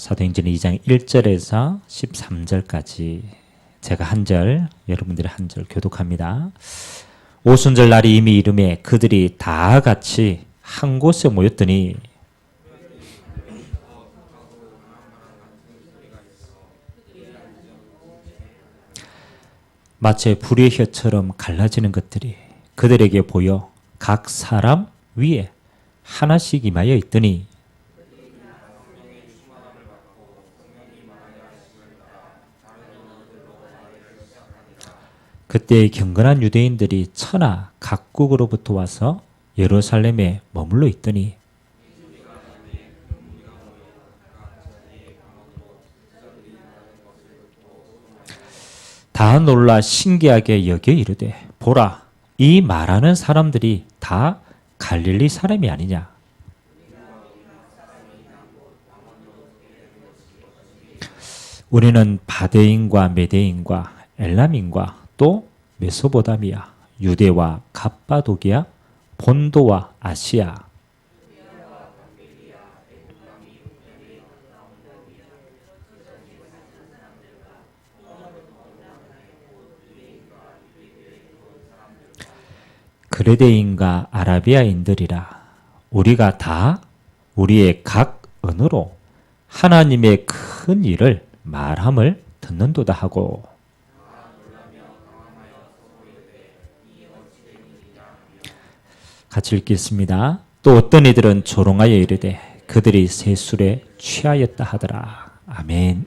사도행전 2장 1절에서 13절까지 제가 한 절, 여러분들이 한 절 교독합니다. 오순절 날이 이미 이르매 그들이 다 같이 한 곳에 모였더니 마치 불의 혀처럼 갈라지는 것들이 그들에게 보여 각 사람 위에 하나씩 임하여 있더니 그때 경건한 유대인들이 천하 각국으로부터 와서 예루살렘에 머물러 있더니 다 놀라 신기하게 여겨 이르되 보라 이 말하는 사람들이 다 갈릴리 사람이 아니냐. 우리는 바데인과 메데인과 엘람인과 또 메소포타미아, 유대와 갑바도기아, 본도와 아시아, 그레데인과 아라비아인들이라 우리가 다 우리의 각 언어로 하나님의 큰 일을 말함을 듣는도다 하고 같이 읽겠습니다. 또 어떤 이들은 조롱하여 이르되 그들이 새 술에 취하였다 하더라. 아멘.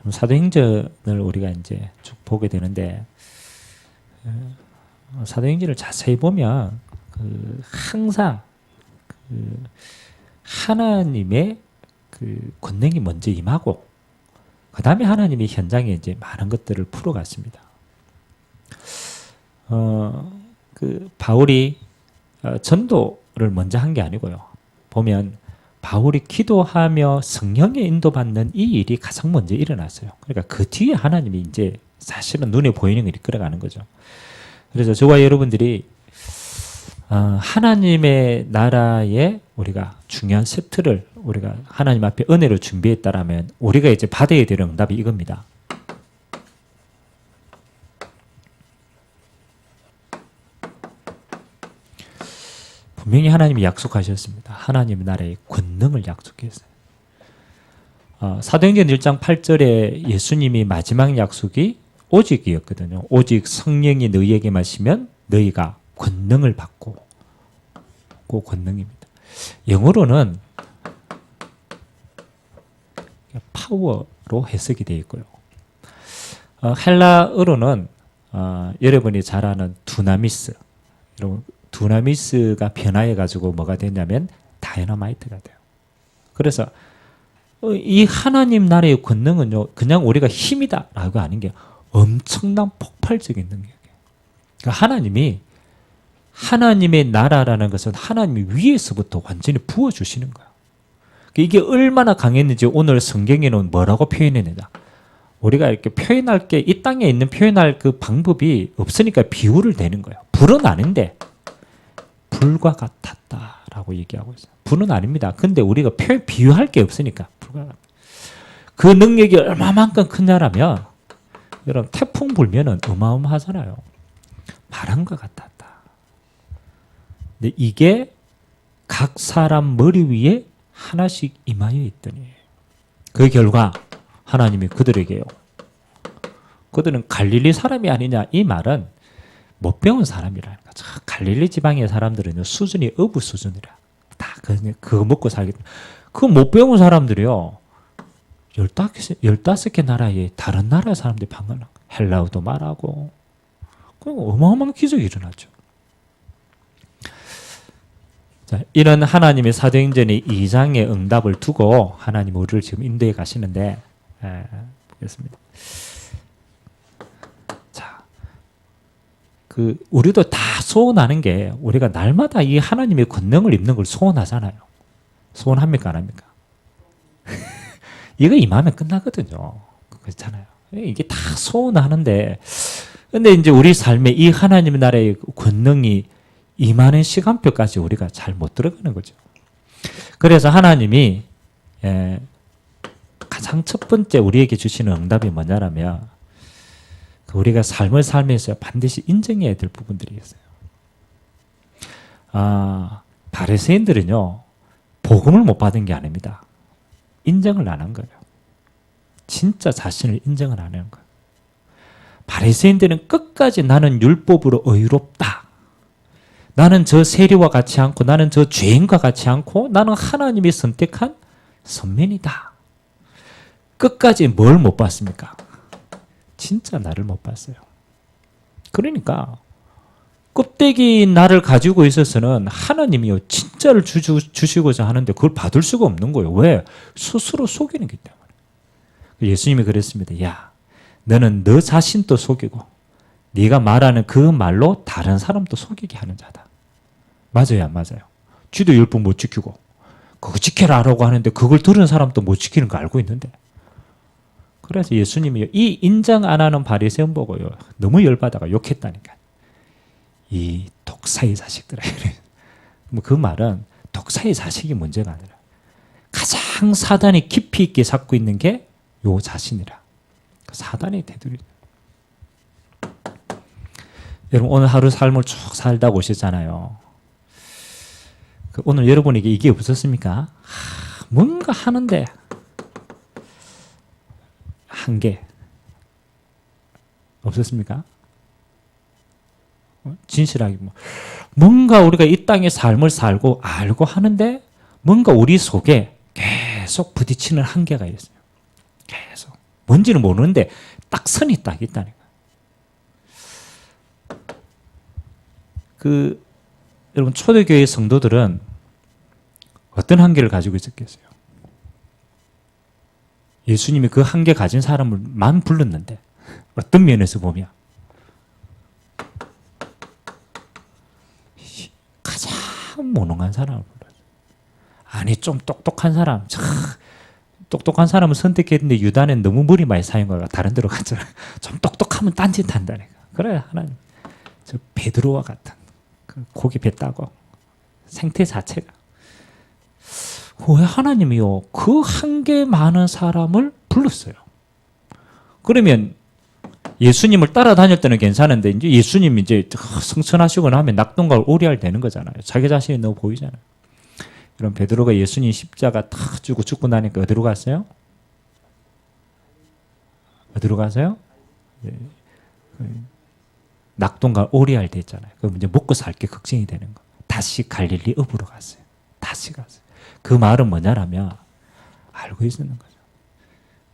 사도행전을 우리가 이제 쭉 보게 되는데 사도행전을 자세히 보면 항상 하나님의 권능이 먼저 임하고 그 다음에 하나님이 현장에 이제 많은 것들을 풀어갔습니다. 바울이 전도를 먼저 한 게 아니고요. 보면 바울이 기도하며 성령의 인도받는 이 일이 가장 먼저 일어났어요. 그러니까 그 뒤에 하나님이 이제 사실은 눈에 보이는 걸 이끌어가는 거죠. 그래서 저와 여러분들이 하나님의 나라의 우리가 중요한 세트를 우리가 하나님 앞에 은혜로 준비했다라면 우리가 이제 받아야 될 응답이 이겁니다. 분명히 하나님이 약속하셨습니다. 하나님의 나라의 권능을 약속했어요. 사도행전 1장 8절에 예수님이 마지막 약속이 오직이었거든요. 오직 성령이 너희에게 마시면 너희가 권능을 받고 그 권능입니다. 영어로는 파워로 해석이 되어 있고요. 헬라어로는 여러분이 잘 아는 두나미스, 여러분 두나미스가 변화해 가지고 뭐가 되냐면 다이너마이트가 돼요. 그래서 이 하나님 나라의 권능은요 그냥 우리가 힘이다라고 아닌 게 엄청난 폭발적인 능력이에요. 그러니까 하나님의 나라라는 것은 하나님이 위에서부터 완전히 부어주시는 거예요. 이게 얼마나 강했는지 오늘 성경에는 뭐라고 표현해내냐. 우리가 이렇게 표현할 게 이 땅에 있는 표현할 그 방법이 없으니까 비유를 대는 거예요. 불은 아닌데 불과 같았다라고 얘기하고 있어요. 불은 아닙니다. 근데 우리가 비유할 게 없으니까 불과 같다. 그 능력이 얼마만큼 크냐라면 여러분 태풍 불면은 어마어마하잖아요. 바람과 같았다. 근데 이게 각 사람 머리 위에 하나씩 임하여 있더니 그 결과 하나님이 그들에게요. 그들은 갈릴리 사람이 아니냐 이 말은 못 배운 사람이라는 거죠. 갈릴리 지방의 사람들은 수준이 어부 수준이라. 다 그거 먹고 살기. 그거 못 배운 사람들이요. 15개 나라의 다른 나라 사람들이 방문하고 헬라어도 말하고 어마어마한 기적이 일어나죠. 자, 이런 하나님의 사도행전의 2장의 응답을 두고 하나님 우리를 지금 인도해 가시는데 보겠습니다. 우리도 다 소원하는 게 우리가 날마다 이 하나님의 권능을 입는 걸 소원하잖아요. 소원합니까 안 합니까? 이거 임하면 끝나거든요. 그렇잖아요. 이게 다 소원하는데 근데 이제 우리 삶에 이 하나님의 나라의 권능이 임하는 시간표까지 우리가 잘 못 들어가는 거죠. 그래서 하나님이 가장 첫 번째 우리에게 주시는 응답이 뭐냐라면 우리가 삶을 살면서 반드시 인정해야 될 부분들이 있어요. 바리새인들은요, 복음을 못 받은 게 아닙니다. 인정을 안 한 거예요. 진짜 자신을 인정을 안 하는 거예요. 바리새인들은 끝까지 나는 율법으로 의롭다. 나는 저 세리와 같이 않고 나는 저 죄인과 같이 않고 나는 하나님이 선택한 선민이다. 끝까지 뭘 못 봤습니까? 진짜 나를 못 봤어요. 그러니까 껍데기 나를 가지고 있어서는 하나님이요 진짜를 주시고자 하는데 그걸 받을 수가 없는 거예요. 왜? 스스로 속이는 기 때문에. 예수님이 그랬습니다. 야, 너는 너 자신도 속이고 네가 말하는 그 말로 다른 사람도 속이게 하는 자다. 맞아요, 안 맞아요? 쥐도 율법 못 지키고 그거 지켜라라고 하는데 그걸 들은 사람도 못 지키는 거 알고 있는데. 그래서 예수님이 이 인정 안 하는 바리새인 보고요 너무 열받아가 욕했다니까. 이 독사의 자식들아. 뭐 그 말은 독사의 자식이 문제가 아니라 가장 사단이 깊이 있게 잡고 있는 게 요 자신이라. 사단의 테두리. 여러분 오늘 하루 삶을 쭉 살다 오셨잖아요. 오늘 여러분에게 이게 없었습니까? 뭔가 하는데 한계 없었습니까? 진실하게 뭔가 우리가 이 땅의 삶을 살고 알고 하는데 뭔가 우리 속에 계속 부딪히는 한계가 있어요. 계속 뭔지는 모르는데 딱 선이 딱 있다니까. 여러분 초대교회 성도들은 어떤 한계를 가지고 있었겠어요? 예수님이 그 한계 가진 사람을만 불렀는데 어떤 면에서 보면 가장 무능한 사람을 불렀어요. 아니 좀 똑똑한 사람, 똑똑한 사람을 선택했는데 유다는 너무 머리 많이 쌓인 거야. 다른 데로 갔잖아. 좀 똑똑하면 딴짓 한다니까. 그래 하나님. 저 베드로와 같은 그 고기 배 따고 생태 자체가 왜 하나님이요 그 한계 많은 사람을 불렀어요. 그러면 예수님을 따라다닐 때는 괜찮은데 이제 예수님이 이제 성천하시거나 하면 낙동강 오리알 되는 거잖아요. 자기 자신이 너무 보이잖아요. 여러분 베드로가 예수님 십자가 탁 주고 죽고 나니까 어디로 갔어요? 어디로 가세요? 낙동강 오리알 됐잖아요. 그럼 이제 먹고 살 게 걱정이 되는 거. 다시 갈릴리 읍으로 갔어요. 다시 갔어요. 그 말은 뭐냐라면 알고 있는 거죠.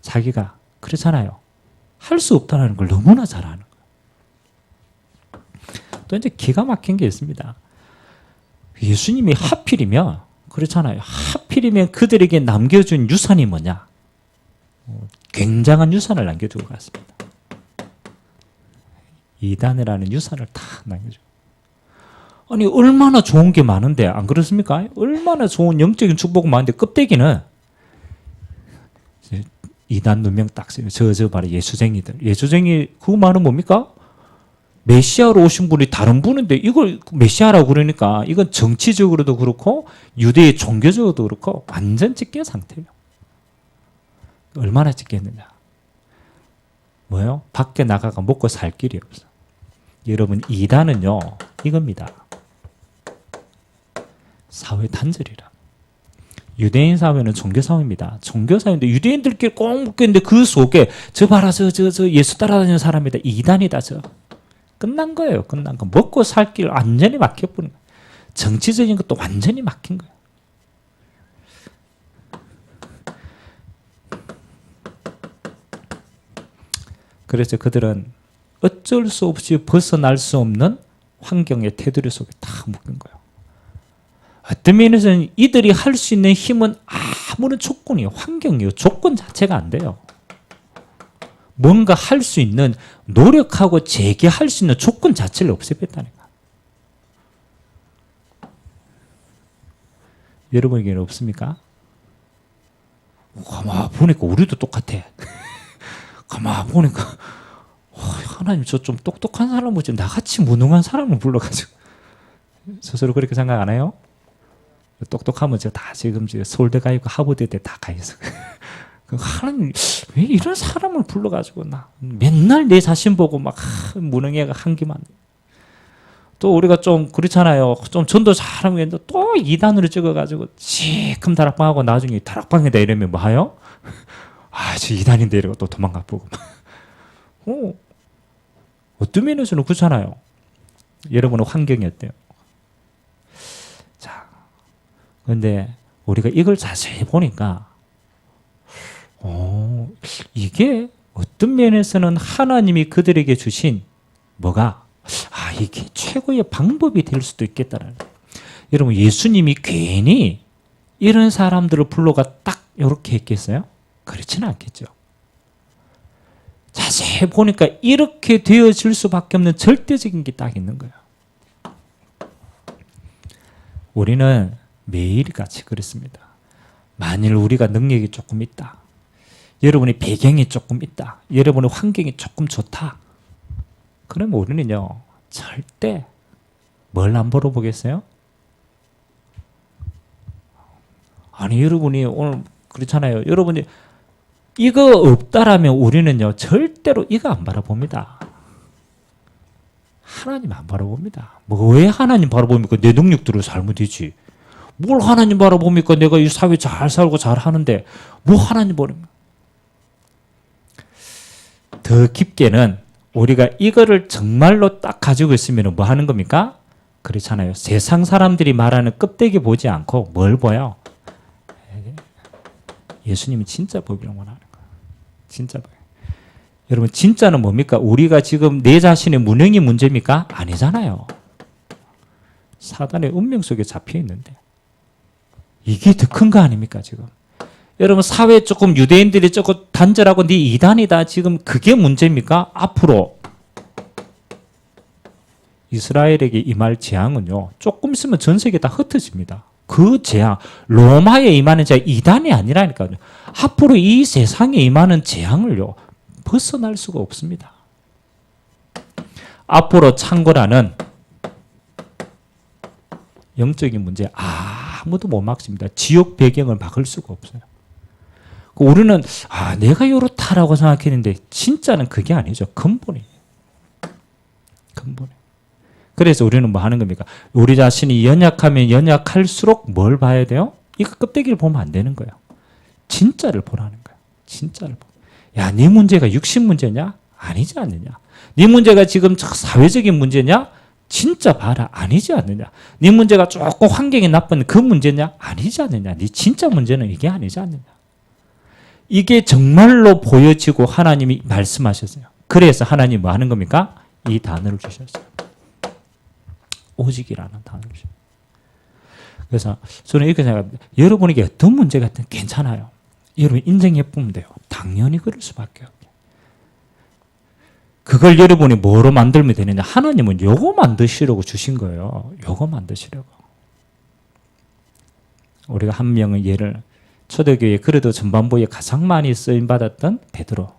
자기가 그렇잖아요. 할 수 없다는 걸 너무나 잘 아는 거예요. 또 이제 기가 막힌 게 있습니다. 예수님이 하필이면 그렇잖아요. 하필이면 그들에게 남겨준 유산이 뭐냐? 굉장한 유산을 남겨두고 갔습니다. 이단이라는 유산을 다 남겨주고. 아니 얼마나 좋은 게 많은데 안 그렇습니까? 얼마나 좋은 영적인 축복이 많은데 껍데기는 이단 누명 딱 써요. 저 바로 예수쟁이들. 예수쟁이 그 말은 뭡니까? 메시아로 오신 분이 다른 분인데 이걸 메시아라고 그러니까 이건 정치적으로도 그렇고 유대의 종교적으로도 그렇고 완전 찢긴 상태예요. 얼마나 찢겼느냐. 뭐요? 밖에 나가가 먹고 살 길이 없어. 여러분 이단은요 이겁니다. 사회 단절이라. 유대인 사회는 종교 사회입니다. 종교 사회인데 유대인들끼리 꼭 묶였는데 그 속에 저 봐라 저 예수 따라다니는 사람이다. 이단이다 저. 끝난 거예요. 끝난 거. 먹고 살 길 완전히 막혀버린 거예요. 정치적인 것도 완전히 막힌 거예요. 그래서 그들은 어쩔 수 없이 벗어날 수 없는 환경의 테두리 속에 다 묶인 거예요. 어떤 면에서는 이들이 할 수 있는 힘은 아무런 조건이요. 환경이요. 조건 자체가 안 돼요. 뭔가 할 수 있는 노력하고 재개할 수 있는 조건 자체를 없애뺐다니까. 여러분에게는 없습니까? 가만 보니까 우리도 똑같아. 가만 보니까 하나님 저 좀 똑똑한 사람을 좀 나같이 무능한 사람을 불러가지고 스스로 그렇게 생각 안 해요? 똑똑하면 저 다 지금 서울대 가 있고 하버드대 다 가 있어. 하나님 왜 이런 사람을 불러가지고 나 맨날 내 자신 보고 막 무능해가 한기만. 또 우리가 좀 그렇잖아요. 좀 전도 잘하고 있는데 또 2단으로 찍어가지고 지금 다락방하고 나중에 다락방이다 이러면 뭐 하요? 아, 저 2단인데 이러고 또 도망가 보고. 어떤 면에서는 그렇잖아요. 여러분의 환경이 어때요? 자, 그런데 우리가 이걸 자세히 보니까 이게 어떤 면에서는 하나님이 그들에게 주신 뭐가 이게 최고의 방법이 될 수도 있겠다라는. 여러분 예수님이 괜히 이런 사람들을 불러가 딱 이렇게 했겠어요? 그렇지는 않겠죠. 자세히 보니까 이렇게 되어질 수밖에 없는 절대적인 게 딱 있는 거예요. 우리는 매일같이 그렇습니다. 만일 우리가 능력이 조금 있다. 여러분의 배경이 조금 있다. 여러분의 환경이 조금 좋다. 그러면 우리는요. 절대 뭘 안 물어보겠어요? 아니 여러분이 오늘 그렇잖아요. 여러분이 이거 없다라면 우리는요. 절대로 이거 안 바라봅니다. 하나님 안 바라봅니다. 뭐 왜 하나님 바라봅니까? 내 능력대로 살면 되지. 뭘 하나님 바라봅니까? 내가 이 사회 잘 살고 잘 하는데 뭐 하나님 바라봅니까? 더 깊게는 우리가 이거를 정말로 딱 가지고 있으면 뭐 하는 겁니까? 그렇잖아요. 세상 사람들이 말하는 껍데기 보지 않고 뭘 보여? 예수님이 진짜 법이라고 말하는 거예요. 진짜 법. 여러분 진짜는 뭡니까? 우리가 지금 내 자신의 무능이 문제입니까? 아니잖아요. 사단의 운명 속에 잡혀 있는데 이게 더 큰 거 아닙니까 지금? 여러분 사회에 조금 유대인들이 조금 단절하고 네 이단이다 지금 그게 문제입니까? 앞으로 이스라엘에게 임할 재앙은요 조금 있으면 전 세계 다 흩어집니다. 그 재앙 로마에 임하는 재앙 이단이 아니라니까요. 앞으로 이 세상에 임하는 재앙을요 벗어날 수가 없습니다. 앞으로 창궐하는 영적인 문제 아무도 못 막습니다. 지옥 배경을 막을 수가 없어요. 우리는 내가 이렇다라고 생각했는데 진짜는 그게 아니죠. 근본이에요. 근본이에요. 그래서 우리는 뭐 하는 겁니까? 우리 자신이 연약하면 연약할수록 뭘 봐야 돼요? 이거 껍데기를 보면 안 되는 거예요. 진짜를 보라는 거예요. 진짜를 보. 야, 네 문제가 육신 문제냐? 아니지 않느냐? 네 문제가 지금 사회적인 문제냐? 진짜 봐라. 아니지 않느냐? 네 문제가 조금 환경이 나쁜 그 문제냐? 아니지 않느냐? 네 진짜 문제는 이게 아니지 않느냐? 이게 정말로 보여지고 하나님이 말씀하셨어요. 그래서 하나님 뭐 하는 겁니까? 이 단어를 주셨어요. 오직이라는 단어를 주셨어요. 그래서 저는 이렇게 생각합니다. 여러분에게 어떤 문제가 있든 괜찮아요. 여러분 인정해 보면 돼요. 당연히 그럴 수밖에 없어요. 그걸 여러분이 뭐로 만들면 되느냐? 하나님은 요거 만드시려고 주신 거예요. 요거 만드시려고. 우리가 한 명의 예를 초대교회 그래도 전반부에 가장 많이 쓰임받았던 베드로.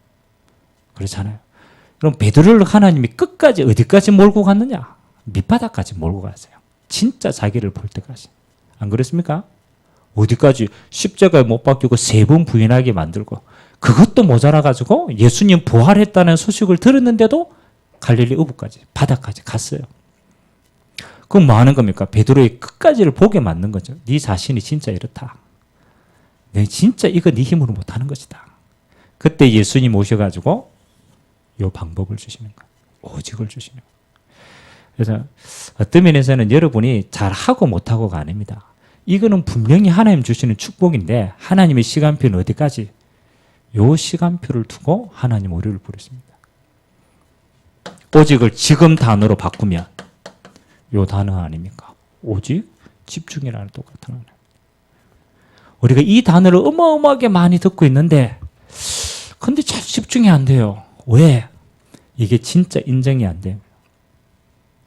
그렇잖아요. 그럼 베드로를 하나님이 끝까지 어디까지 몰고 갔느냐? 밑바닥까지 몰고 갔어요. 진짜 자기를 볼 때까지. 안 그렇습니까? 어디까지? 십자가에 못 박히고 3번 부인하게 만들고 그것도 모자라가지고 예수님 부활했다는 소식을 들었는데도 갈릴리 어부까지 바다까지 갔어요. 그럼 뭐 하는 겁니까? 베드로의 끝까지를 보게 만든 거죠. 네 자신이 진짜 이렇다. 내 진짜 이거 네 힘으로 못하는 것이다. 그때 예수님 오셔가지고 이 방법을 주시는 거예요. 오직을 주시는 거예요. 그래서 어떤 면에서는 여러분이 잘하고 못하고가 아닙니다. 이거는 분명히 하나님 주시는 축복인데 하나님의 시간표는 어디까지? 요 시간표를 두고 하나님 우리를 부르십니다. 오직을 지금 단어로 바꾸면 요 단어 아닙니까? 오직 집중이라는 똑같은 단어. 우리가 이 단어를 어마어마하게 많이 듣고 있는데 근데 잘 집중이 안 돼요. 왜? 이게 진짜 인정이 안 돼요.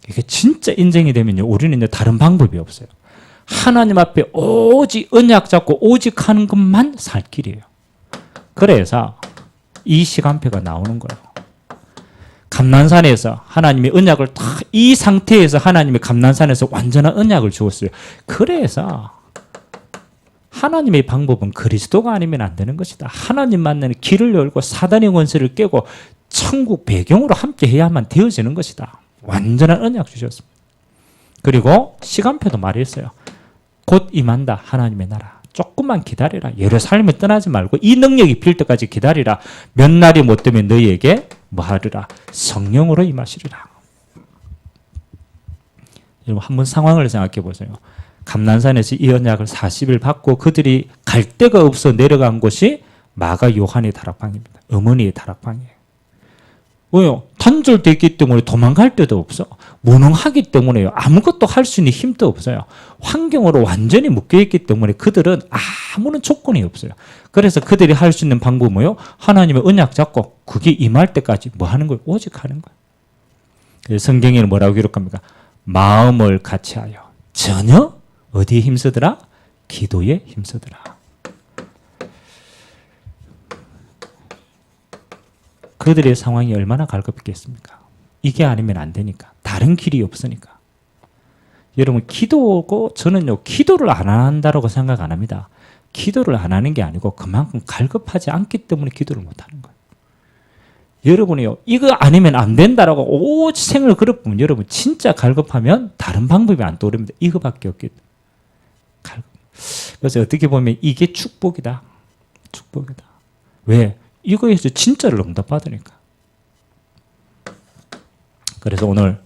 이게 진짜 인정이 되면요. 우리는 이제 다른 방법이 없어요. 하나님 앞에 오직 언약 잡고 오직 하는 것만 살 길이에요. 그래서 이 시간표가 나오는 거예요. 감난산에서 하나님의 언약을 다 이 상태에서 하나님의 감난산에서 완전한 언약을 주었어요. 그래서 하나님의 방법은 그리스도가 아니면 안 되는 것이다. 하나님 만나는 길을 열고 사단의 권세를 깨고 천국 배경으로 함께 해야만 되어지는 것이다. 완전한 언약 주셨습니다. 그리고 시간표도 말했어요. 곧 임한다. 하나님의 나라. 조금만 기다리라. 예루살렘을 떠나지 말고 이 능력이 필 때까지 기다리라. 몇 날이 못 되면 너희에게 뭐 하리라? 성령으로 임하시리라. 여러분 한번 상황을 생각해 보세요. 감난산에서 이 언약을 40일 받고 그들이 갈 데가 없어 내려간 곳이 마가 요한의 다락방입니다. 어머니의 다락방이에요. 왜요? 단절됐기 때문에 도망갈 데도 없어. 무능하기 때문에요. 아무것도 할 수 있는 힘도 없어요. 환경으로 완전히 묶여있기 때문에 그들은 아무런 조건이 없어요. 그래서 그들이 할 수 있는 방법은 뭐예요? 하나님의 언약 잡고 그게 임할 때까지 뭐 하는 거예요? 오직 하는 거예요. 그래서 성경에는 뭐라고 기록합니까? 마음을 같이하여 전혀 어디에 힘쓰더라? 기도에 힘쓰더라. 그들의 상황이 얼마나 갈급했겠습니까? 이게 아니면 안 되니까. 다른 길이 없으니까. 여러분 기도고 저는요 기도를 안 한다고 생각 안 합니다. 기도를 안 하는 게 아니고 그만큼 갈급하지 않기 때문에 기도를 못 하는 거예요. 여러분이요 이거 아니면 안 된다라고 오직 생을 걸어보면 여러분 진짜 갈급하면 다른 방법이 안 떠오릅니다. 이거밖에 없기 때문에. 그래서 어떻게 보면 이게 축복이다. 축복이다. 왜? 이거에서 진짜를 응답받으니까. 그래서 오늘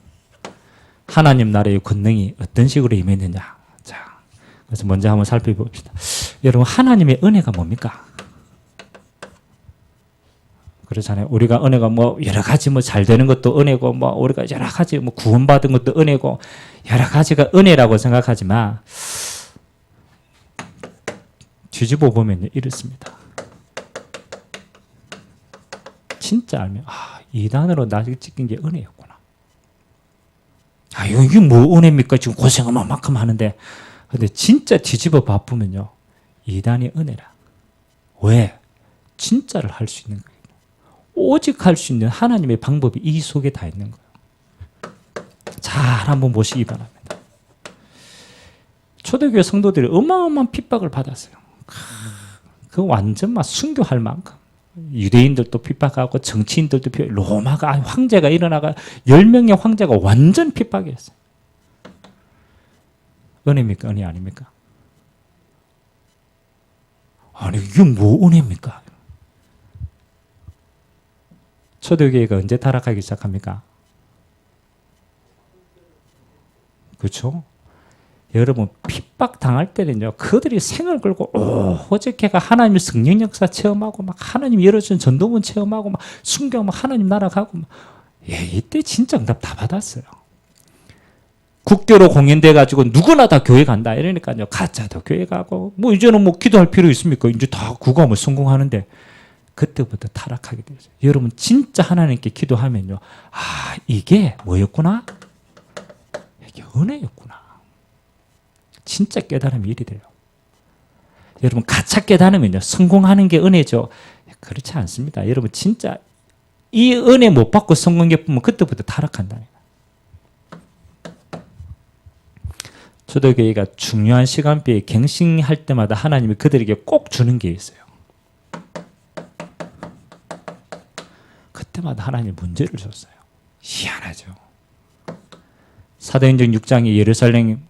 하나님 나라의 권능이 어떤 식으로 임했느냐. 자, 그래서 먼저 한번 살펴봅시다. 여러분 하나님의 은혜가 뭡니까? 그렇잖아요. 우리가 은혜가 뭐 여러 가지 뭐 잘 되는 것도 은혜고 뭐 우리가 여러 가지 뭐 구원받은 것도 은혜고 여러 가지가 은혜라고 생각하지만 뒤집어 보면 이렇습니다. 진짜 알면 이 단어로 나중에 찍힌 게 은혜였구나. 이게 뭐 은혜입니까? 지금 고생을 만큼 하는데. 근데 진짜 뒤집어 봐보면요. 이 단이 은혜라. 왜? 진짜를 할 수 있는 거예요. 오직 할 수 있는 하나님의 방법이 이 속에 다 있는 거예요. 잘 한번 보시기 바랍니다. 초대교회 성도들이 어마어마한 핍박을 받았어요. 그 완전 막 순교할 만큼. 유대인들도 핍박하고 정치인들도 핍박, 로마가 황제가 일어나가 10명의 황제가 완전 핍박이었어요. 은혜입니까? 은혜 아닙니까? 아니 이게 뭐 은혜입니까? 초대교회가 언제 타락하기 시작합니까? 그렇죠? 여러분 핍박 당할 때는요 그들이 생을 걸고 오직해가 하나님의 성령 역사 체험하고 막 하나님 열어준 전도문 체험하고 막 순교하고 막 하나님 나라 가고 막 이때 진짜 응답 다 받았어요. 국교로 공연돼 가지고 누구나 다 교회 간다 이러니까요 가짜도 교회 가고 뭐 이제는 뭐 기도할 필요 있습니까? 이제 다 구가하면 성공하는데 그때부터 타락하게 되었어요. 여러분 진짜 하나님께 기도하면요 이게 뭐였구나? 이게 은혜였구나. 진짜 깨달음이 일이 돼요. 여러분 가짜 깨달으면요 성공하는 게 은혜죠. 그렇지 않습니다. 여러분 진짜 이 은혜 못 받고 성공 기쁘면 그때부터 타락한다. 초대교회가 중요한 시간표에 갱신할 때마다 하나님이 그들에게 꼭 주는 게 있어요. 그때마다 하나님이 문제를 줬어요. 희한하죠. 사도행전 6장에 예루살렘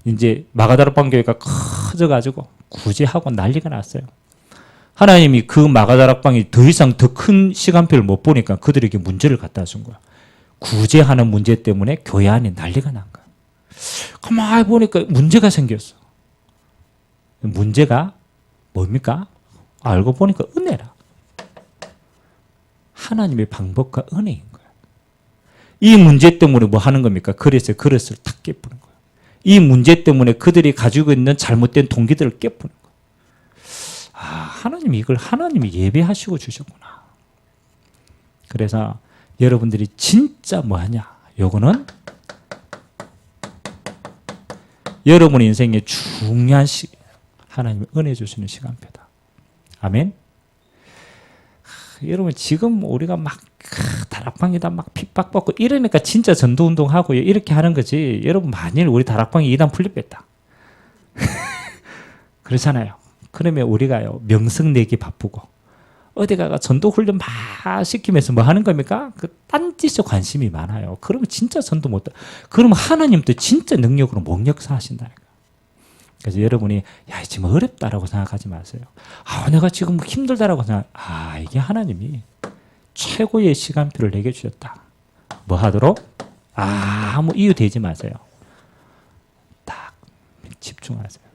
이제 마가다락방 교회가 커져가지고 구제하고 난리가 났어요. 하나님이 그 마가다락방이 더 이상 더 큰 시간표를 못 보니까 그들에게 문제를 갖다 준 거야. 구제하는 문제 때문에 교회 안에 난리가 난 거야. 가만히 보니까 문제가 생겼어. 문제가 뭡니까? 알고 보니까 은혜라. 하나님의 방법과 은혜인 거야. 이 문제 때문에 뭐 하는 겁니까? 그래서 그릇을 탁 깨푸는 거야. 이 문제 때문에 그들이 가지고 있는 잘못된 동기들을 깨푸는 거야. 하나님이 이걸 하나님이 예배하시고 주셨구나. 그래서 여러분들이 진짜 뭐하냐? 요거는 여러분 인생의 중요한 하나님이 은혜 주시는 시간표다. 아멘. 여러분 지금 우리가 막 다락방이다 막 핍박받고 이러니까 진짜 전도운동하고 이렇게 하는 거지. 여러분 만일 우리 다락방이 이단 풀립했다. 그렇잖아요. 그러면 우리가요, 명성 내기 바쁘고, 어디 가가 전도 훈련 막 시키면서 뭐 하는 겁니까? 그 딴짓에 관심이 많아요. 그러면 진짜 전도 못, 그러면 하나님도 진짜 능력으로 못 역사하신다니까. 그래서 여러분이, 야, 지금 어렵다라고 생각하지 마세요. 아, 내가 지금 힘들다라고 이게 하나님이 최고의 시간표를 내게 주셨다. 뭐 하도록? 아무 이유 대지 마세요. 딱 집중하세요.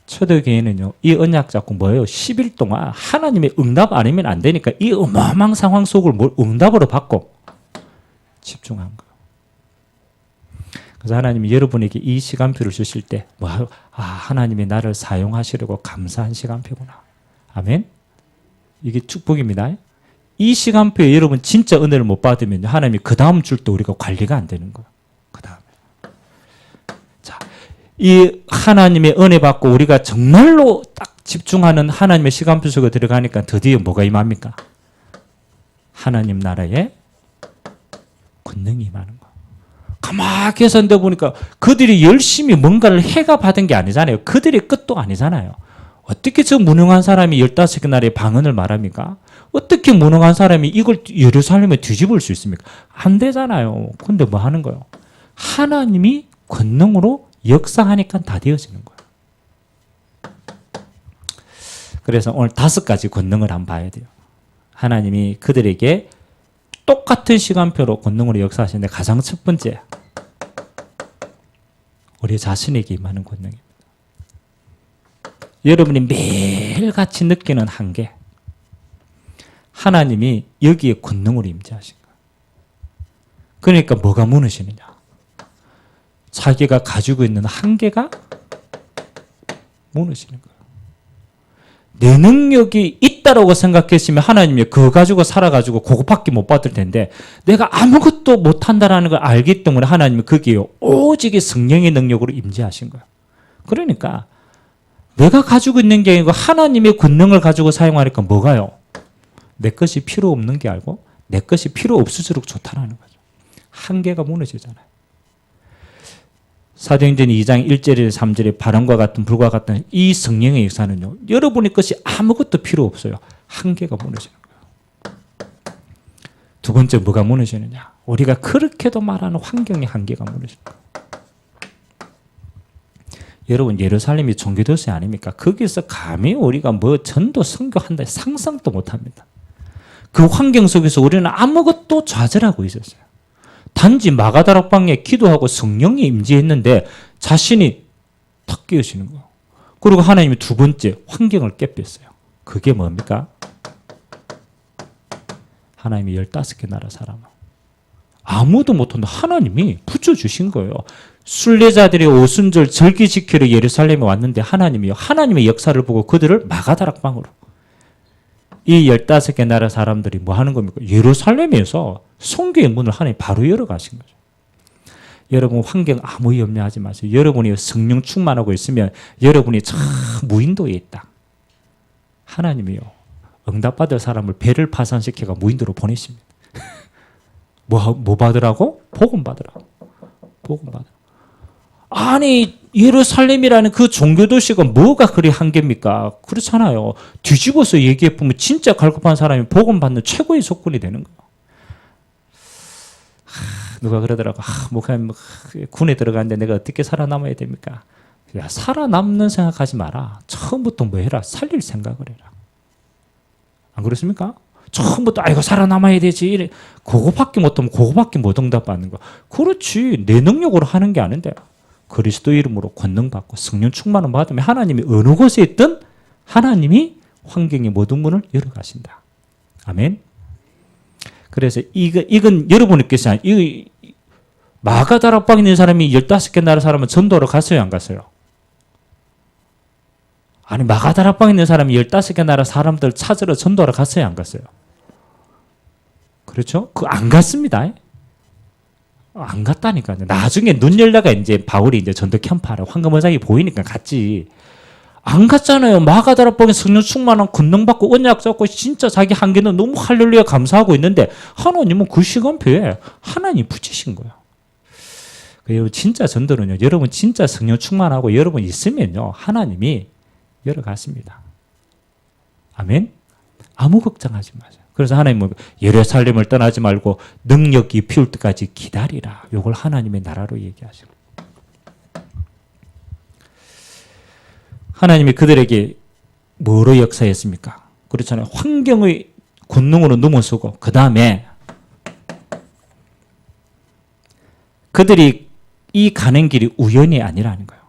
초대교회는요, 이 언약 잡고 뭐예요? 10일 동안 하나님의 응답 아니면 안 되니까 이 어마어마한 상황 속을 응답으로 받고 집중한 거예요. 그래서 하나님이 여러분에게 이 시간표를 주실 때, 하나님이 나를 사용하시려고 감사한 시간표구나. 아멘? 이게 축복입니다. 이 시간표에 여러분 진짜 은혜를 못 받으면 하나님이 그 다음 줄 때 우리가 관리가 안 되는 거예요. 그 다음에. 자, 이 하나님의 은혜 받고 우리가 정말로 딱 집중하는 하나님의 시간표 속에 들어가니까 드디어 뭐가 임합니까? 하나님 나라의 권능이 임하는 거예요. 가만히 계산돼 보니까 그들이 열심히 뭔가를 해가 받은 게 아니잖아요. 그들의 끝도 아니잖아요. 어떻게 저 무능한 사람이 15개 나라의 방언을 말합니까? 어떻게 무능한 사람이 이걸 예루살렘에 뒤집을 수 있습니까? 안 되잖아요. 근데 뭐 하는 거예요? 하나님이 권능으로 역사하니까 다 되어지는 거예요. 그래서 오늘 5가지 권능을 한번 봐야 돼요. 하나님이 그들에게 똑같은 시간표로 권능으로 역사하시는데 가장 첫 번째, 우리 자신에게 임하는 권능입니다. 여러분이 매일같이 느끼는 한계, 하나님이 여기에 권능으로 임재하신 거예요. 그러니까 뭐가 무너지느냐? 자기가 가지고 있는 한계가 무너지는 거예요. 내 능력이 있다라고 생각했으면 하나님이 그거 가지고 살아가지고 그거밖에 못 받을 텐데 내가 아무것도 못한다라는 걸 알기 때문에 하나님이 거기에 오직 성령의 능력으로 임재하신 거예요. 그러니까 내가 가지고 있는 게 아니고 하나님의 권능을 가지고 사용하니까 뭐가요? 내 것이 필요 없는 게 알고 내 것이 필요 없을수록 좋다라는 거죠. 한계가 무너지잖아요. 사도행전 2장 1절에서 3절에 바람과 같은 불과 같은 이 성령의 역사는요, 여러분의 것이 아무것도 필요 없어요. 한계가 무너지는 거예요. 두 번째 뭐가 무너지느냐? 우리가 그렇게도 말하는 환경의 한계가 무너지는 거예요. 여러분, 예루살렘이 종교도시 아닙니까? 거기서 감히 우리가 뭐 전도 선교한다 상상도 못합니다. 그 환경 속에서 우리는 아무것도 좌절하고 있었어요. 단지 마가다락방에 기도하고 성령이 임재했는데 자신이 탁 깨어지는 거예요. 그리고 하나님이 두 번째 환경을 깨뺐어요. 그게 뭡니까? 하나님이 15개 나라 사람을 아무도 못한다. 하나님이 붙여주신 거예요. 순례자들이 오순절 절기 지키러 예루살렘에 왔는데 하나님의 역사를 보고 그들을 마가다락방으로, 이 15개 나라 사람들이 뭐 하는 겁니까? 예루살렘에서 성교의 문을 하나님 바로 열어가신 거죠. 여러분 환경 아무 염려하지 마세요. 여러분이 성령 충만하고 있으면 여러분이 참 무인도에 있다. 하나님이요, 응답받을 사람을 배를 파산시켜가 무인도로 보내십니다. 뭐 받으라고? 복음 받으라고. 복음 받으라고. 아니 예루살렘이라는 그 종교도시가 뭐가 그리 한계입니까? 그렇잖아요. 뒤집어서 얘기해보면 진짜 갈급한 사람이 복음 받는 최고의 조건이 되는 거예요. 누가 그러더라고. 목사님 군에 들어갔는데 내가 어떻게 살아남아야 됩니까? 야, 살아남는 생각하지 마라. 처음부터 뭐 해라? 살릴 생각을 해라. 안 그렇습니까? 처음부터 이거 살아남아야 되지. 그거밖에 못하면 그거밖에 못 응답받는 거. 그렇지. 내 능력으로 하는 게 아닌데 그리스도 이름으로 권능 받고 성령 충만을 받으면 하나님이 어느 곳에 있든 하나님이 환경의 모든 문을 열어가신다. 아멘. 그래서 이건 여러분께서 아니, 마가다락방에 있는 사람이 15개 나라 사람은 전도하러 갔어요, 안 갔어요? 아니 마가다락방에 있는 사람이 15개 나라 사람들 찾으러 전도하러 갔어요, 안 갔어요? 그렇죠? 안 갔습니다. 안 갔다니까요. 나중에 눈 열다가 이제 바울이 이제 전도 캠프하러 황금원상이 보이니까 갔지. 안 갔잖아요. 마가다락방에 성령 충만한 권능 받고 언약 잡고 진짜 자기 한계는 너무 할렐루야 감사하고 있는데 하나님은 그 시간표에 하나님 붙이신 거예요. 여러분 진짜 전도는요. 여러분 진짜 성령 충만하고 여러분 있으면요. 하나님이 열어갔습니다. 아멘? 아무 걱정하지 마세요. 그래서 하나님은 예루살렘을 떠나지 말고 능력이 피울 때까지 기다리라. 이걸 하나님의 나라로 얘기하시고, 하나님이 그들에게 뭐로 역사했습니까? 그렇잖아요. 환경의 권능으로 넘어서고, 그 다음에 그들이 이 가는 길이 우연이 아니라는 거예요.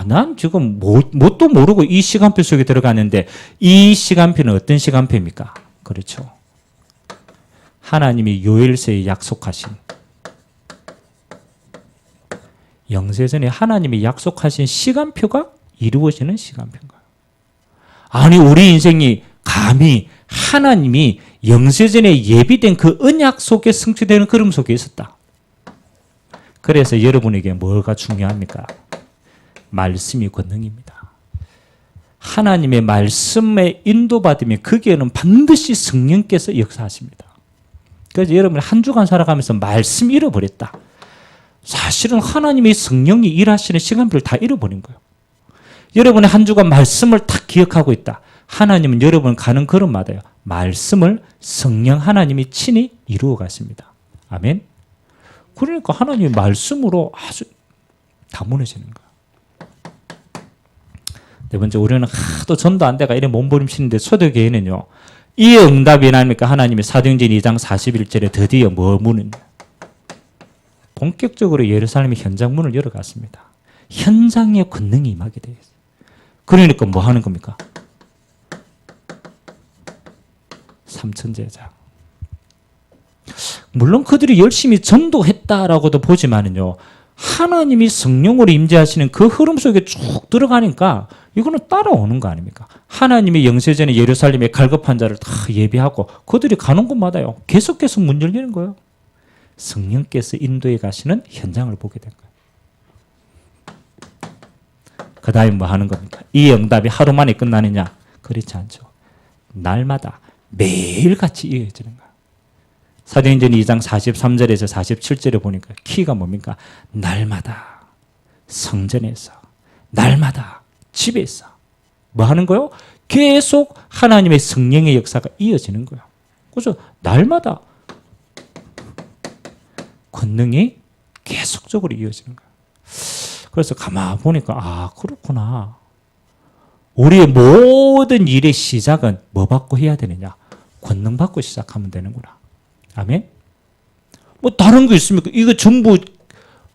난 지금 뭣도 모르고 이 시간표 속에 들어가는데, 이 시간표는 어떤 시간표입니까? 그렇죠. 하나님이 요엘서에 약속하신, 영세전에 하나님이 약속하신 시간표가 이루어지는 시간표인 거예요. 아니, 우리 인생이 감히 하나님이 영세전에 예비된 그 언약 속에 성취되는 그림 속에 있었다. 그래서 여러분에게 뭐가 중요합니까? 말씀이 권능입니다. 하나님의 말씀에 인도받으면 거기에는 반드시 성령께서 역사하십니다. 그래서 여러분 한 주간 살아가면서 말씀 잃어버렸다. 사실은 하나님의 성령이 일하시는 시간표를 다 잃어버린 거예요. 여러분의 한 주간 말씀을 딱 기억하고 있다. 하나님은 여러분 가는 걸음마다요, 말씀을 성령 하나님이 친히 이루어 가십니다. 아멘. 그러니까 하나님의 말씀으로 아주 다 무너지는 거예요. 네 번째, 우리는 하도 전도 안 돼가 이래 몸부림치는데 초대교회는요, 이 응답이 아닙니까? 하나님이 사도행전 2장 41절에 드디어 뭐 문을 본격적으로 예루살렘의 현장 문을 열어갔습니다. 현장에 권능이 임하게 되어 있어요. 그러니까 뭐 하는 겁니까? 삼천제자. 물론 그들이 열심히 전도했다라고도 보지만은요, 하나님이 성령으로 임재하시는 그 흐름 속에 쭉 들어가니까 이거는 따라오는 거 아닙니까? 하나님이 영세전에 예루살렘에 갈급한 자를 다 예비하고 그들이 가는 곳마다요, 계속 문 열리는 거예요. 성령께서 인도해 가시는 현장을 보게 된 거예요. 그 다음에 뭐 하는 겁니까? 이 응답이 하루 만에 끝나느냐? 그렇지 않죠. 날마다 매일같이 이어지는 거예요. 사도행전 2장 43절에서 47절에 보니까 키가 뭡니까? 날마다 성전에서, 날마다 집에서 뭐 하는 거요? 계속 하나님의 성령의 역사가 이어지는 거예요. 그래서 날마다 권능이 계속적으로 이어지는 거예요. 그래서 가만 보니까 그렇구나. 우리의 모든 일의 시작은 뭐 받고 해야 되느냐? 권능 받고 시작하면 되는구나. 아멘? 뭐 다른 거 있습니까? 이거 전부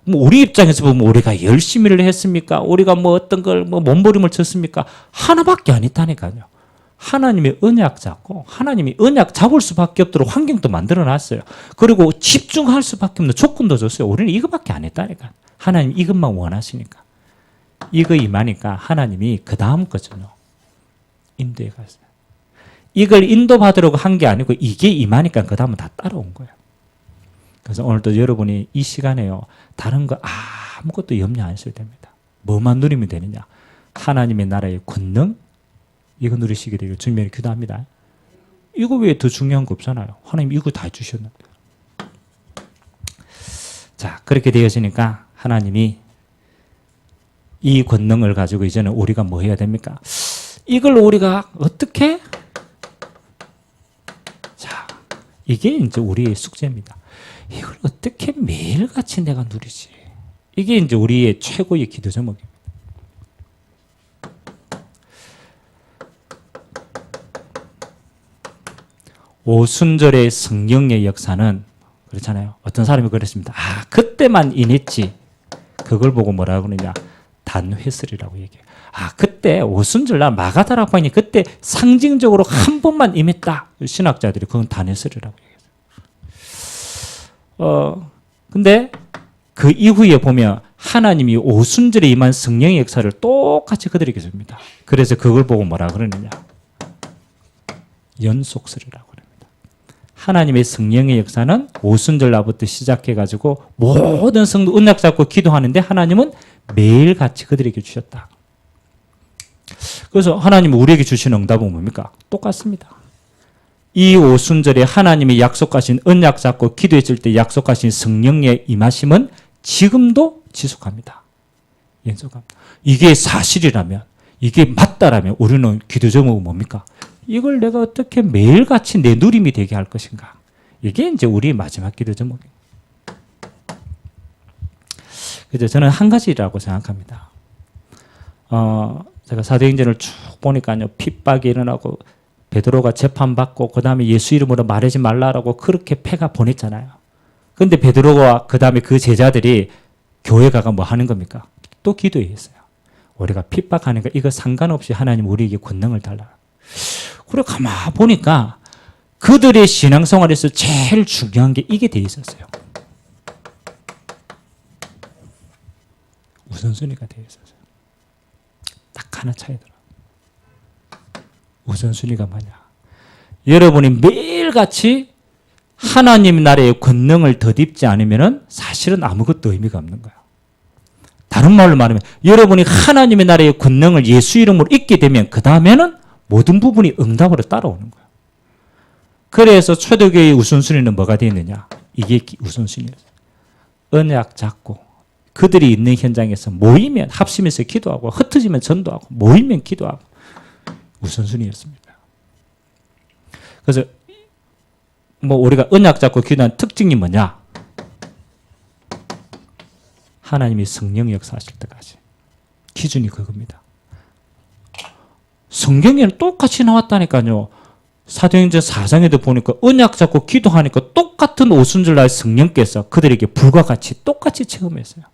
뭐 우리 입장에서 보면 우리가 열심히를 했습니까? 우리가 뭐 어떤 걸 뭐 몸부림을 쳤습니까? 하나밖에 안 했다니까요. 하나님의 언약 잡고, 하나님이 언약 잡을 수밖에 없도록 환경도 만들어 놨어요. 그리고 집중할 수밖에 없는 조건도 줬어요. 우리는 이거밖에 안 했다니까. 하나님 이것만 원하시니까. 이거 임하니까 하나님이 그 다음 거잖아요. 인도에 갔어요. 이걸 인도받으려고 한 게 아니고 이게 임하니까 그 다음은 다 따라온 거예요. 그래서 오늘도 여러분이 이 시간에요, 다른 거 아무것도 염려 안 하셔도 됩니다. 뭐만 누리면 되느냐? 하나님의 나라의 권능, 이거 누리시게 되길 주님께 기도합니다. 이거 외에 더 중요한 거 없잖아요. 하나님 이거 다 주셨는데. 자, 그렇게 되어지니까 하나님이 이 권능을 가지고 이제는 우리가 뭐 해야 됩니까? 이걸 우리가 어떻게? 자, 이게 이제 우리의 숙제입니다. 이걸 어떻게 매일같이 내가 누리지? 이게 이제 우리의 최고의 기도 제목입니다. 오순절의 성령의 역사는 그렇잖아요. 어떤 사람이 그랬습니다. 그때만 인했지. 그걸 보고 뭐라고 그러냐? 단회설이라고 얘기해요. 그때 오순절날 마가다라고 하니 그때 상징적으로 한 번만 임했다. 신학자들이 그건 단회설이라고 얘기해요. 근데 그 이후에 보면 하나님이 오순절에 임한 성령의 역사를 똑같이 그들에게 줍니다. 그래서 그걸 보고 뭐라 그러느냐? 연속설이라고. 하나님의 성령의 역사는 오순절 날부터 시작해가지고 모든 성도 언약 잡고 기도하는데 하나님은 매일같이 그들에게 주셨다. 그래서 하나님은 우리에게 주신 응답은 뭡니까? 똑같습니다. 이 오순절에 하나님이 약속하신 언약 잡고 기도했을 때 약속하신 성령의 임하심은 지금도 지속합니다. 연속합니다. 이게 사실이라면 이게 맞다라면 우리는 기도 제목은 뭡니까? 이걸 내가 어떻게 매일같이 내 누림이 되게 할 것인가? 이게 이제 우리의 마지막 기도 제목이에요. 그래서 저는 한 가지라고 생각합니다. 제가 사도행전을 쭉 보니까요, 핍박이 일어나고 베드로가 재판받고 그 다음에 예수 이름으로 말하지 말라라고 그렇게 패가 보냈잖아요. 그런데 베드로가 그 다음에 그 제자들이 교회 가가 뭐 하는 겁니까? 또 기도했어요. 우리가 핍박하니까 이거 상관없이 하나님 우리에게 권능을 달라. 그래 가만 보니까 그들의 신앙생활에서 제일 중요한 게 이게 돼 있었어요. 우선순위가 되어 있었어요. 딱 하나 차이더라. 우선순위가 뭐냐? 여러분이 매일같이 하나님 나라의 권능을 덧입지 않으면 사실은 아무것도 의미가 없는 거예요. 다른 말로 말하면 여러분이 하나님의 나라의 권능을 예수 이름으로 잊게 되면 그 다음에는 모든 부분이 응답으로 따라오는 거예요. 그래서 초대교회의 우선순위는 뭐가 되어 있느냐? 이게 우선순위였어요. 언약 잡고 그들이 있는 현장에서 모이면 합심해서 기도하고 흩어지면 전도하고 모이면 기도하고 우선순위였습니다. 그래서 뭐 우리가 언약 잡고 기도하는 특징이 뭐냐? 하나님이 성령 역사하실 때까지. 기준이 그겁니다. 성경에는 똑같이 나왔다니까요. 사도행전 4장에도 보니까 언약 잡고 기도하니까 똑같은 오순절날 성령께서 그들에게 불과 같이 똑같이 체험했어요.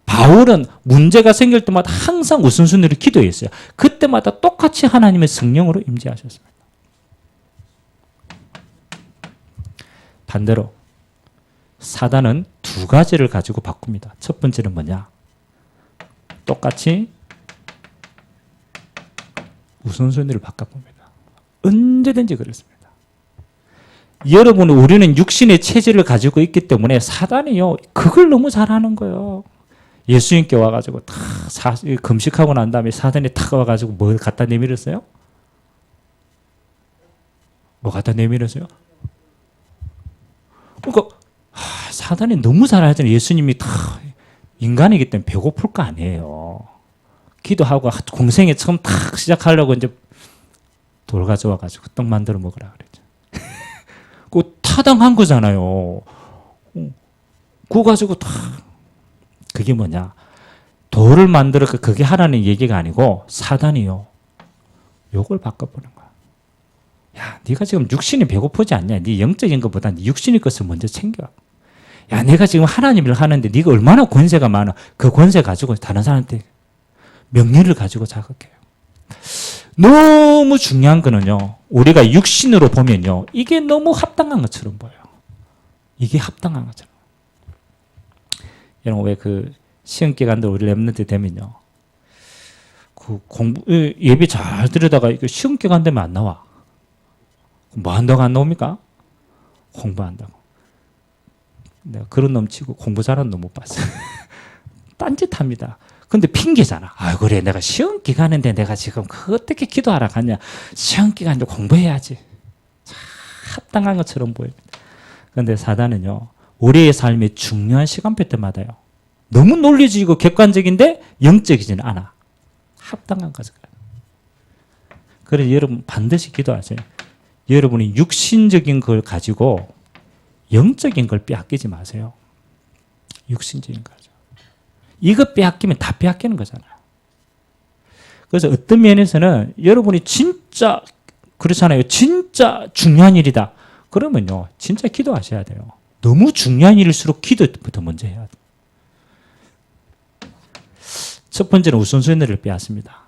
바울은 문제가 생길 때마다 항상 우선순위로 기도했어요. 그때마다 똑같이 하나님의 성령으로 임재하셨습니다. 반대로 사단은 두 가지를 가지고 바꿉니다. 첫 번째는 뭐냐? 똑같이 우선순위를 바꿔봅니다. 언제든지 그렇습니다. 여러분, 우리는 육신의 체질을 가지고 있기 때문에 사단이요, 그걸 너무 잘하는 거예요. 예수님께 와가지고 다 금식하고 난 다음에 사단이 탁 와가지고 뭐 갖다 내밀었어요? 뭐 갖다 내밀었어요? 그러니까 사단이 너무 잘 알잖아요. 예수님이 다 인간이기 때문에 배고플 거 아니에요. 기도하고 공생에 처음 탁 시작하려고 이제 돌 가져와가지고 떡 만들어 먹으라 그랬죠. 그 타당한 거잖아요. 그거 가지고 다 그게 뭐냐? 돌을 만들어 그게 하라는 얘기가 아니고 사단이요. 요걸 바꿔보는 거야. 야, 네가 지금 육신이 배고프지 않냐? 네 영적인 것보다 네 육신의 것을 먼저 챙겨. 야, 내가 지금 하나님을 하는데 네가 얼마나 권세가 많아. 그 권세 가지고 다른 사람한테 명예를 가지고 자극해요. 너무 중요한 거는요. 우리가 육신으로 보면요. 이게 너무 합당한 것처럼 보여요. 이게 합당한 것처럼. 여러분, 왜 그 시험 기간도 우리 랩런트 되면요. 그 공부, 예배 잘 들으다가 시험 기간 되면 안 나와. 뭐 한다고 안 나옵니까? 공부한다고. 내가 그런 놈 치고 공부 잘하는 놈 못 봤어요. 딴짓 합니다. 근데 핑계잖아. 아, 그래. 내가 시험 기간인데 내가 지금 그 어떻게 기도하러 갔냐. 시험 기간인데 공부해야지. 합당한 것처럼 보입니다. 그런데 사단은요. 우리의 삶의 중요한 시간표 때마다요. 너무 논리적이고 객관적인데 영적이지는 않아. 합당한 거죠. 그래서 여러분 반드시 기도하세요. 여러분이 육신적인 걸 가지고 영적인 걸 빼앗기지 마세요. 육신적인 거죠. 이거 빼앗기면 다 빼앗기는 거잖아요. 그래서 어떤 면에서는 여러분이 진짜 그렇잖아요. 진짜 중요한 일이다. 그러면요. 진짜 기도하셔야 돼요. 너무 중요한 일일수록 기도부터 먼저 해야 돼요. 첫 번째는 우선순위를 빼앗습니다.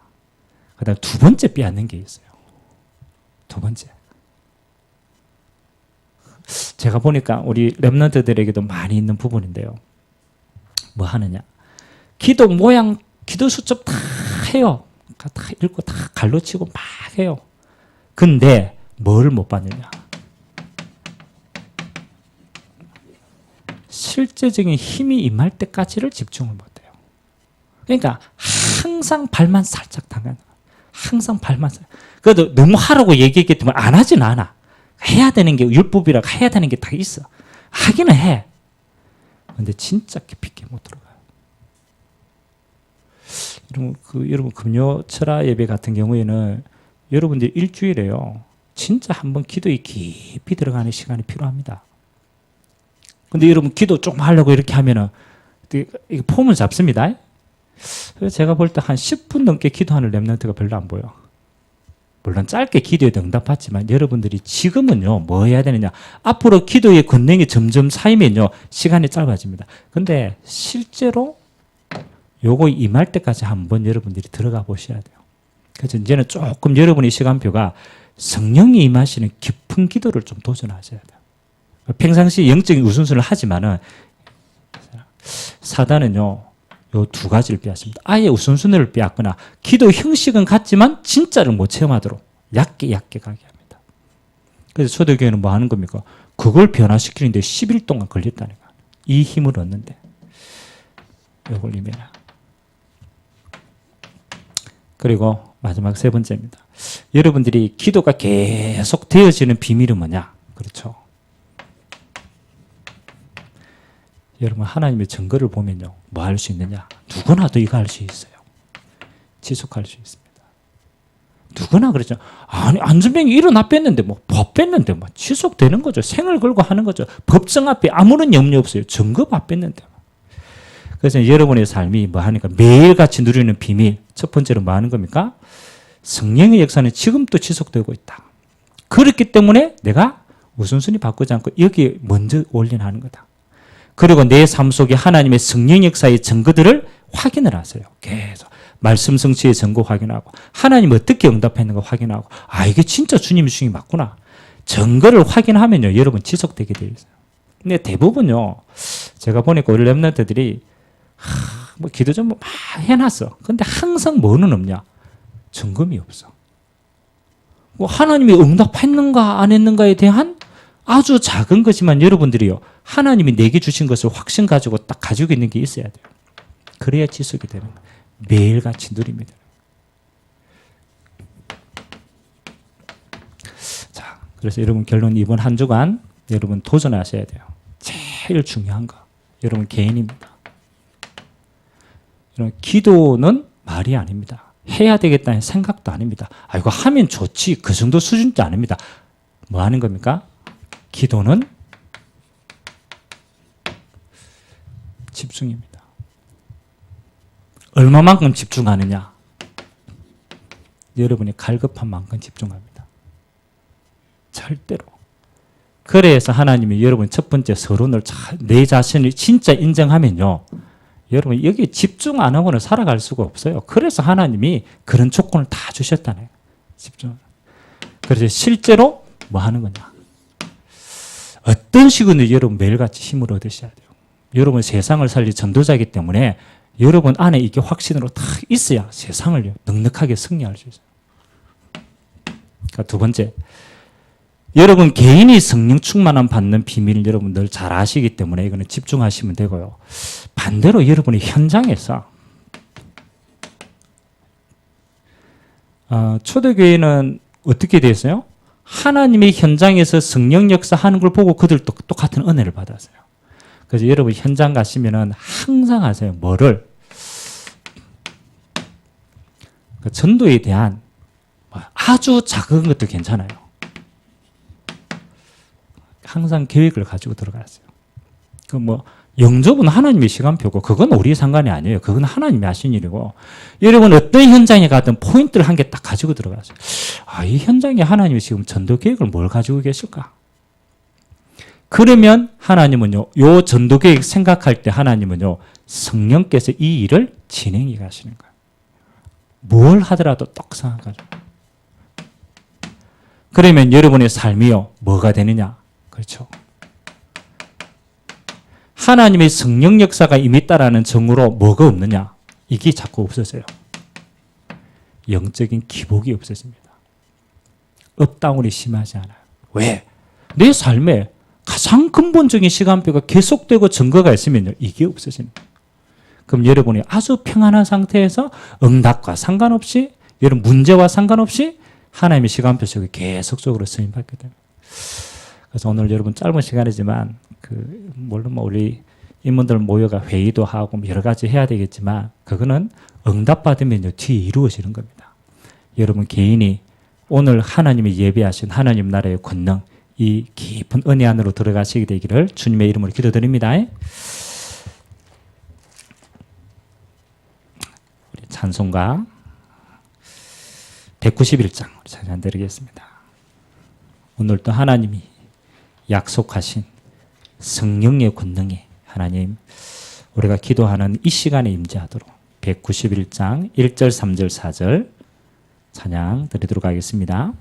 그 다음 두 번째 빼앗는 게 있어요. 두 번째. 제가 보니까 우리 랩런트들에게도 많이 있는 부분인데요. 뭐 하느냐. 기도 모양, 기도 수첩 다 해요. 다 읽고 다 갈로치고 막 해요. 근데 뭘 못 받느냐. 실제적인 힘이 임할 때까지를 집중을 못해요. 그러니까 항상 발만 살짝 당하는 거예요. 항상 발만 살짝. 그래도 너무 하라고 얘기했기 때문에 안 하진 않아. 해야 되는 게 율법이라 해야 되는 게 다 있어. 하기는 해. 근데 진짜 깊이 있게 못 들어가요. 여러분 금요 철야 예배 같은 경우에는 여러분들 일주일에요. 진짜 한번 기도에 깊이 들어가는 시간이 필요합니다. 근데 여러분 기도 좀 하려고 이렇게 하면은 이게 폼을 잡습니다. 그래서 제가 볼 때 한 10분 넘게 기도하는 렘넌트가 별로 안 보여. 물론 짧게 기도에 응답받지만 여러분들이 지금은요 뭐 해야 되느냐, 앞으로 기도의 권능이 점점 쌓이면요 시간이 짧아집니다. 근데 실제로 요거 임할 때까지 한번 여러분들이 들어가 보셔야 돼요. 그래서 이제는 조금 여러분의 시간표가 성령이 임하시는 깊은 기도를 좀 도전하셔야 돼요. 평상시 영적인 우선순위를 하지만은 사단은요 요 두 가지를 빼앗습니다. 아예 우선순위를 빼앗거나 기도 형식은 같지만 진짜를 못 체험하도록 얕게 가게 합니다. 그래서 초대교회는 뭐 하는 겁니까? 그걸 변화시키는데 10일 동안 걸렸다니까. 이 힘을 얻는데. 요걸 임해라. 그리고 마지막 세 번째입니다. 여러분들이 기도가 계속 되어지는 비밀은 뭐냐? 그렇죠. 여러분 하나님의 증거를 보면요 뭐 할 수 있느냐? 누구나도 이거 할 수 있어요. 지속할 수 있습니다. 누구나 그러죠. 아니 안전병이 일어나 뺐는데 뭐 법 뺐는데 뭐 지속되는 거죠. 생을 걸고 하는 거죠. 법정 앞에 아무런 염려 없어요. 증거 밥 뺐는데. 그래서 여러분의 삶이 뭐 하니까 매일같이 누리는 비밀, 첫 번째로 뭐 하는 겁니까? 성령의 역사는 지금도 지속되고 있다. 그렇기 때문에 내가 우선순위 바꾸지 않고 여기에 먼저 올인하는 거다. 그리고 내 삶 속에 하나님의 성령 역사의 증거들을 확인을 하세요. 계속 말씀 성취의 증거 확인하고 하나님 어떻게 응답했는가 확인하고 아 이게 진짜 주님 주신 게 맞구나. 증거를 확인하면요 여러분 지속되게 되어 있어요. 근데 대부분요 제가 보니까 우리 렘넌트들이 뭐 기도 좀 막 해놨어. 근데 항상 뭐는 없냐? 점검이 없어. 뭐 하나님이 응답했는가 안 했는가에 대한 아주 작은 거지만 여러분들이요 하나님이 내게 주신 것을 확신 가지고 딱 가지고 있는 게 있어야 돼요. 그래야 지속이 되는 거예요. 매일같이 누립니다. 자, 그래서 여러분 결론 이번 한 주간 여러분 도전하셔야 돼요. 제일 중요한 거 여러분 개인입니다. 여러분 기도는 말이 아닙니다. 해야 되겠다는 생각도 아닙니다. 아 이거 하면 좋지 그 정도 수준도 아닙니다. 뭐 하는 겁니까? 기도는 집중입니다. 얼마만큼 집중하느냐? 여러분이 갈급한 만큼 집중합니다. 절대로. 그래서 하나님이 여러분 첫 번째 서론을 내 자신을 진짜 인정하면요. 여러분 여기 집중 안 하고는 살아갈 수가 없어요. 그래서 하나님이 그런 조건을 다 주셨다네요. 집중. 그래서 실제로 뭐 하는 거냐? 어떤 식으로 여러분 매일같이 힘을 얻으셔야 돼요. 여러분 세상을 살릴 전도자이기 때문에 여러분 안에 이게 확신으로 딱 있어야 세상을 넉넉하게 승리할 수 있어요. 그러니까 두 번째, 여러분 개인이 성령 충만함 받는 비밀을 여러분 늘 잘 아시기 때문에 이거는 집중하시면 되고요. 반대로 여러분이 현장에서 초대교회는 어떻게 되었어요? 하나님의 현장에서 성령 역사하는 걸 보고 그들도 똑같은 은혜를 받았어요. 그래서 여러분 현장 가시면은 항상 하세요. 뭐를? 그 전도에 대한 아주 작은 것도 괜찮아요. 항상 계획을 가지고 들어갔어요. 그 뭐 영접은 하나님의 시간표고 그건 우리의 상관이 아니에요. 그건 하나님이 하신 일이고 여러분 어떤 현장에 가든 포인트를 한 개 딱 가지고 들어갔어요. 아, 이 현장에 하나님이 지금 전도 계획을 뭘 가지고 계실까? 그러면 하나님은요, 요 전도 계획 생각할 때 하나님은요, 성령께서 이 일을 진행해 가시는 거예요. 뭘 하더라도 떡상한 거죠. 그러면 여러분의 삶이요, 뭐가 되느냐? 그렇죠. 하나님의 성령 역사가 임했다라는 정으로 뭐가 없느냐? 이게 자꾸 없어져요. 영적인 기복이 없어집니다. 업다운이 심하지 않아요. 왜? 내 삶에 가장 근본적인 시간표가 계속되고 증거가 있으면요, 이게 없어지는 거예요. 그럼 여러분이 아주 평안한 상태에서 응답과 상관없이, 여러분 문제와 상관없이 하나님의 시간표 속에 계속적으로 쓰임받게 됩니다. 그래서 오늘 여러분 짧은 시간이지만 물론 우리 인문들 모여가 회의도 하고 여러 가지 해야 되겠지만 그거는 응답받으면요, 뒤에 이루어지는 겁니다. 여러분 개인이 오늘 하나님이 예배하신 하나님 나라의 권능, 이 깊은 은혜 안으로 들어가시게 되기를 주님의 이름으로 기도드립니다. 우리 찬송가 191장 찬양 드리겠습니다. 오늘도 하나님이 약속하신 성령의 권능에 하나님 우리가 기도하는 이 시간에 임재하도록 191장 1절 3절 4절 찬양 드리도록 하겠습니다.